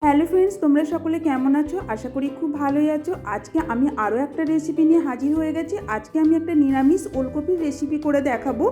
Hello friends, তোমরা সকলে কেমন আছো? আশা করি খুব ভালোই আছো। আজকে আমি আরও একটা রেসিপি নিয়ে হাজির হয়ে গেছি। আজকে আমি একটা নিরামিষ ওলকপির রেসিপি করে দেখাবো।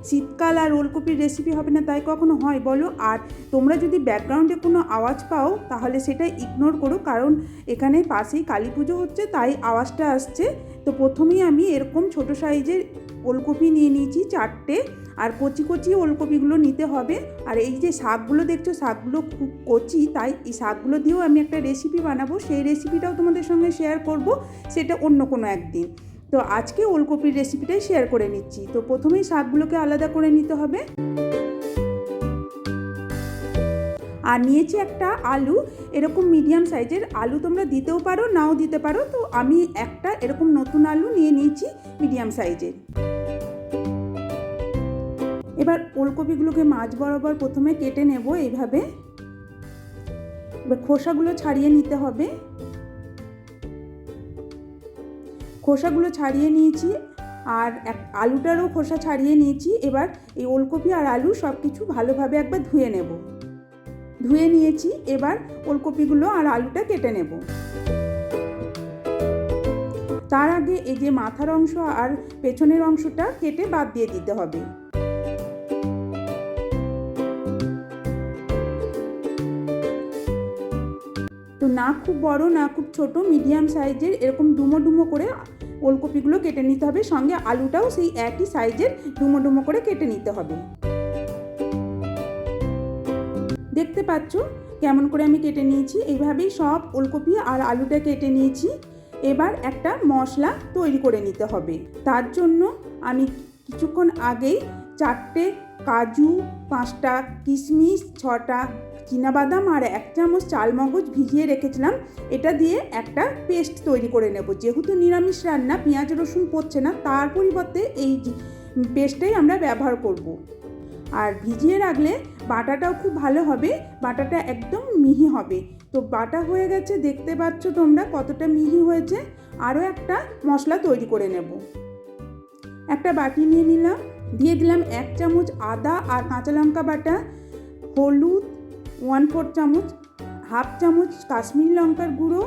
শীতকাল আর ওলকপির রেসিপি হবে না তাই কখনো হয় বলো? আর তোমরা যদি ব্যাকগ্রাউন্ডে কোনো আওয়াজ পাও তাহলে সেটা ইগনোর করো, কারণ এখানে পাশেই কালী পুজো হচ্ছে তাই আওয়াজটা আসছে। তো প্রথমেই আমি এরকম ছোটো সাইজের ওলকপি নিয়ে নিয়েছি 4টে, আর কচি কচি ওলকপিগুলো নিতে হবে। আর এই যে শাকগুলো দেখছো, শাকগুলো খুব কচি, তাই এই শাকগুলো দিয়েও আমি একটা রেসিপি বানাবো। সেই রেসিপিটাও তোমাদের সঙ্গে শেয়ার করব, সেটা অন্য কোনো একদিন। তো আজকে ওলকপির রেসিপিটাই শেয়ার করে নিচ্ছি। তো প্রথমেই শাকগুলোকে আলাদা করে নিতে হবে। আর নিয়েছি একটা আলু, এরকম মিডিয়াম সাইজের আলু, তোমরা দিতেও পারো নাও দিতে পারো। তো আমি একটা এরকম নতুন আলু নিয়ে নিয়েছি মিডিয়াম সাইজের। এবার ওলকপিগুলোকে মাঝ বরাবর প্রথমে কেটে নেব এইভাবে। এবার খোসাগুলো ছাড়িয়ে নিতে হবে। খোসাগুলো ছাড়িয়ে নিয়েছি, আর আলুটারও খোসা ছাড়িয়ে নিয়েছি। এবার এই ওলকপি আর আলু সব কিছু ভালোভাবে একবার ধুয়ে নেব। ধুয়ে নিয়েছি, এবার ওলকপিগুলো আর আলুটা কেটে নেব। তার আগে এই যে মাথার অংশ আর পেছনের অংশটা কেটে বাদ দিয়ে দিতে হবে। তো না খুব বড় না খুব ছোট, মিডিয়াম সাইজের এরকম ডুমো ডুমো করে ওলকপিগুলো কেটে নিতে হবে। সঙ্গে আলুটাও সেই একই সাইজের ডুমো ডুমো করে কেটে নিতে হবে। দেখতে পাচ্ছ কেমন করে আমি কেটে নিয়েছি। এইভাবেই সব ওলকপি আর আলুটা কেটে নিয়েছি। এবার একটা মশলা তৈরি করে নিতে হবে। তার জন্য আমি কিছুক্ষণ আগেই 4টে কাজু, 5টা কিশমিশ, 6টা চীনাবাদাম আর 1 চামচ চালমগজ ভিজিয়ে রেখেছিলাম। এটা দিয়ে একটা পেস্ট তৈরি করে নেব। যেহেতু নিরামিষ রান্না, পেঁয়াজ রসুন পড়ছে না, তার পরিবর্তে এই পেস্টটাই আমরা ব্যবহার করব। আর ভিজিয়ে রাখলে বাটাটাও খুব ভালো হবে, বাটাটা একদম মিহি হবে। তো বাটা হয়ে গেছে, দেখতে পাচ্ছ তোমরা কতটা মিহি হয়েছে। আরও একটা মশলা তৈরি করে নেব। একটা বাটি নিয়ে নিলাম, দিয়ে দিলাম 1 চামচ আদা আর কাঁচা লঙ্কা বাটা, হলুদ 1/4 চামচ, 1/2 চামচ কাশ্মীরি লঙ্কার গুঁড়ো,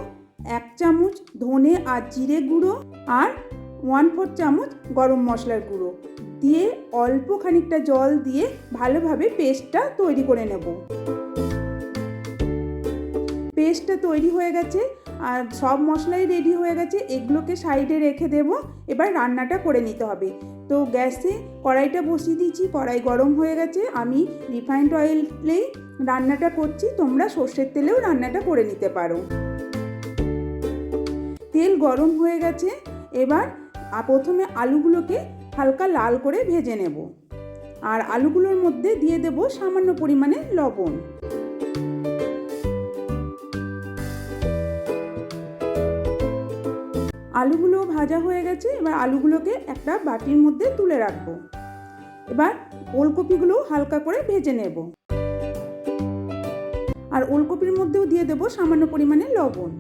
1 চামচ ধনে আর জিরে গুঁড়ো, আর 1/4 চামচ গরম মশলার গুঁড়ো দিয়ে অল্প খানিকটা জল দিয়ে ভালোভাবে পেস্টটা তৈরি করে নেব। পেস্টটা তৈরি হয়ে গেছে আর সব মশলাই রেডি হয়ে গেছে। এগুলোকে সাইডে রেখে দেব। এবার রান্নাটা করে নিতে হবে। তো গ্যাসে কড়াইটা বসিয়ে দিয়েছি, কড়াই গরম হয়ে গেছে। আমি রিফাইন্ড অয়েলেই রান্নাটা করছি, তোমরা সর্ষের তেলেও রান্নাটা করে নিতে পারো। তেল গরম হয়ে গেছে। এবার প্রথমে আলুগুলোকে হালকা লাল করে ভেজে নেব। আর আলুগুলোর মধ্যে দিয়ে দেব সামান্য পরিমাণে লবণ। আলুগুলো ভাজা হয়ে গেছে। এবার আলুগুলোকে একটা বাটির মধ্যে তুলে রাখবো। এবার ওলকপিগুলো হালকা করে ভেজে নেব। আর ওলকপির মধ্যেও দিয়ে দেব সামান্য পরিমাণে লবণ।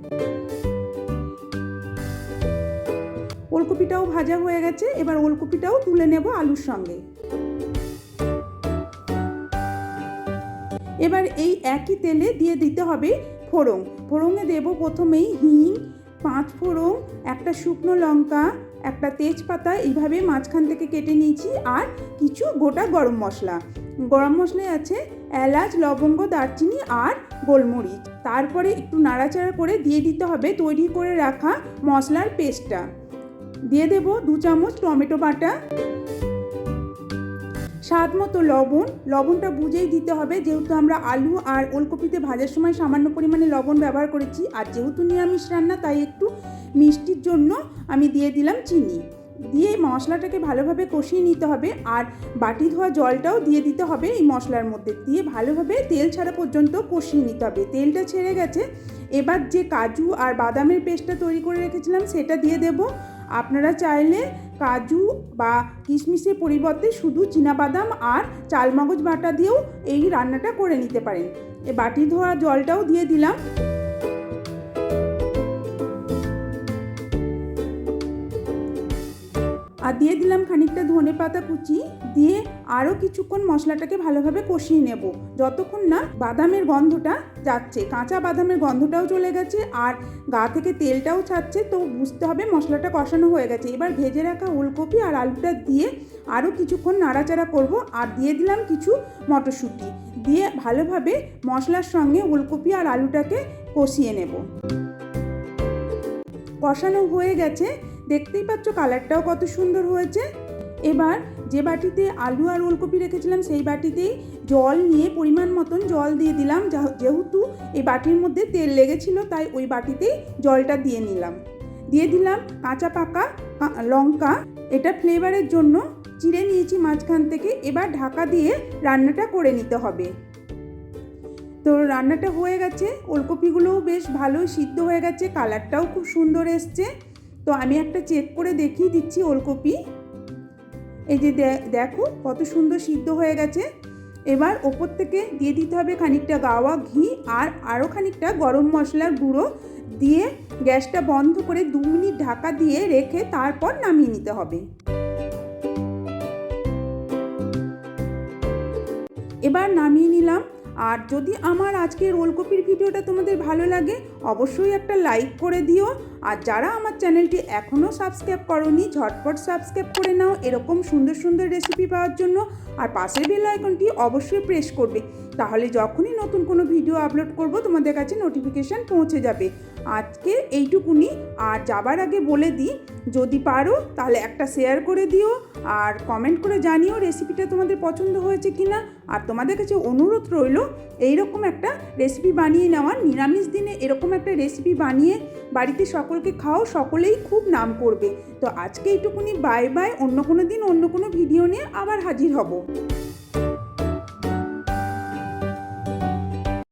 ওলকপিটাও ভাজা হয়ে গেছে। এবার ওলকপিটাও তুলে নেব আলুর সঙ্গে। এবার এই একই তেলে দিয়ে দিতে হবে ফোড়ন। ফোড়নে দেব প্রথমেই হিং, 5 ফোড়ন, একটা শুকনো লঙ্কা, একটা তেজপাতা এইভাবে মাঝখান থেকে কেটে নিয়েছি, আর কিছু গোটা গরম মশলা। গরম মশলায় আছে এলাচ, লবঙ্গ, দারচিনি আর গোলমরিচ। তারপরে একটু নাড়াচাড়া করে দিয়ে দিতে হবে তৈরি করে রাখা মশলার পেস্টটা। দিয়ে দেব 2 চামচ টমেটো বাটা, স্বাদ মতো লবণ। লবণটা বুঝেই দিতে হবে, যেহেতু আমরা আলু আর ওলকপিতে ভাজার সময় সামান্য পরিমাণে লবণ ব্যবহার করেছি। আর যেহেতু নিরামিষ রান্না তাই একটু মিষ্টির জন্য আমি দিয়ে দিলাম চিনি। দিয়ে মশলাটাকে ভালোভাবে কষিয়ে নিতে হবে। আর বাটি ধোয়া জলটাও দিয়ে দিতে হবে এই মশলার মধ্যে, দিয়ে ভালোভাবে তেল ছাড়া পর্যন্ত কষিয়ে নিতে হবে। তেলটা ছেড়ে গেছে। এবার যে কাজু আর বাদামের পেস্টটা তৈরি করে রেখেছিলাম সেটা দিয়ে দেব। আপনারা চাইলে কাজু বা কিশমিশের পরিবর্তে শুধু চীনাবাদাম আর চালমগজ বাটা দিয়েও এই রান্নাটা করে নিতে পারেন। এই বাটি ধোয়া জলটাও দিয়ে দিলাম। আর দিয়ে দিলাম খানিকটা ধনেপাতা কুচি, দিয়ে আরও কিছুক্ষণ মশলাটাকে ভালোভাবে কষিয়ে নেব যতক্ষণ না বাদামের গন্ধটা যাচ্ছে। কাঁচা বাদামের গন্ধটাও চলে গেছে আর গা থেকে তেলটাও ছাড়ছে, তো বুঝতে হবে মশলাটা কষানো হয়ে গেছে। এবার ভেজে রাখা ওলকপি আর আলুটা দিয়ে আরও কিছুক্ষণ নাড়াচাড়া করব। আর দিয়ে দিলাম কিছু মটরশুঁটি, দিয়ে ভালোভাবে মশলার সঙ্গে ওলকপি আর আলুটাকে কষিয়ে নেব। কষানো হয়ে গেছে, দেখতেই পাচ্ছ কালারটাও কত সুন্দর হয়েছে। এবার যে বাটিতে আলু আর ওলকপি রেখেছিলাম সেই বাটিতেই জল নিয়ে পরিমাণ মতন জল দিয়ে দিলাম। যেহেতু এই বাটির মধ্যে তেল লেগেছিল তাই ওই বাটিতেই জলটা দিয়ে নিলাম। দিয়ে দিলাম কাঁচা পাকা লঙ্কা, এটা ফ্লেভারের জন্য চিড়ে নিয়েছি মাঝখান থেকে। এবার ঢাকা দিয়ে রান্নাটা করে নিতে হবে। তো রান্নাটা হয়ে গেছে, ওলকপিগুলোও বেশ ভালোই সিদ্ধ হয়ে গেছে, কালারটাও খুব সুন্দর এসছে। তো আমি একটা চেক করে দেখিয়ে দিচ্ছি ওলকপি, এই যে দেখো কত সুন্দর সিদ্ধ হয়ে গেছে। এবার ওপর থেকে দিয়ে দিতে হবে খানিকটা গাওয়া ঘি আর আরও খানিকটা গরম মশলার গুঁড়ো দিয়ে গ্যাসটা বন্ধ করে 2 মিনিট ঢাকা দিয়ে রেখে তারপর নামিয়ে নিতে হবে। এবার নামিয়ে নিলাম। আর যদি আমার আজকের ওলকপির ভিডিওটা তোমাদের ভালো লাগে অবশ্যই একটা লাইক করে দিও। আর যারা আমার চ্যানেলটি এখনও সাবস্ক্রাইব করোনি ঝটপট সাবস্ক্রাইব করে নাও এরকম সুন্দর সুন্দর রেসিপি পাওয়ার জন্য। আর পাশের বেল আইকনটি অবশ্যই প্রেস করবে, তাহলে যখনই নতুন কোনো ভিডিও আপলোড করব তোমাদের কাছে নোটিফিকেশান পৌঁছে যাবে। আজকে এইটুকুনি। আর যাবার আগে বলে দিই, যদি পারো তাহলে একটা শেয়ার করে দিও আর কমেন্ট করে জানিও রেসিপিটা তোমাদের পছন্দ হয়েছে কিনা। আর তোমাদের কাছে অনুরোধ রইল এইরকম একটা রেসিপি বানিয়ে নেওয়ার, নিরামিষ দিনে এরকম একটা রেসিপি বানিয়ে বাড়িতে সকলকে খাও, সকলেই খুব নাম করবে। তো আজকে এইটুকুনি, বাই বাই। অন্য কোনো দিন অন্য কোনো ভিডিও নিয়ে আবার হাজির হব।